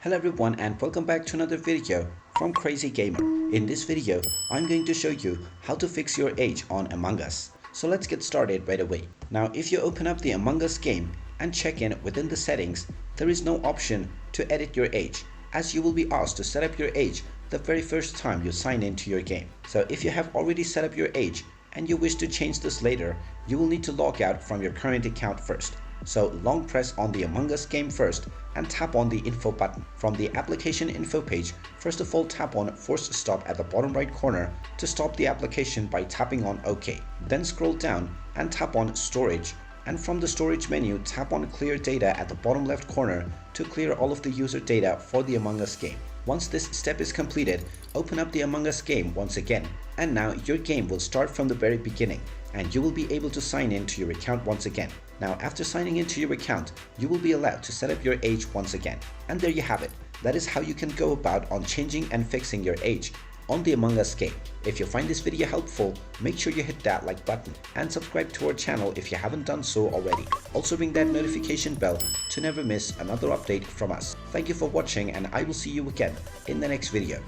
Hello everyone and welcome back to another video from Crazy Gamer. In this video, I'm going to show you how to fix your age on Among Us. So let's get started right away. Now if you open up the Among Us game and check in within the settings, there is no option to edit your age, as you will be asked to set up your age the very first time you sign into your game. So if you have already set up your age and you wish to change this later, you will need to log out from your current account first. So long press on the Among Us game first and tap on the info button. From the application info page, first of all tap on force stop at the bottom right corner to stop the application by tapping on OK. Then scroll down and tap on storage, and from the storage menu tap on clear data at the bottom left corner to clear all of the user data for the Among Us game. Once this step is completed, open up the Among Us game once again, and now your game will start from the very beginning and you will be able to sign in to your account once again. Now after signing into your account, you will be allowed to set up your age once again. And there you have it. That is how you can go about on changing and fixing your age on the Among Us game. If you find this video helpful, make sure you hit that like button and subscribe to our channel if you haven't done so already. Also ring that notification bell to never miss another update from us. Thank you for watching and I will see you again in the next video.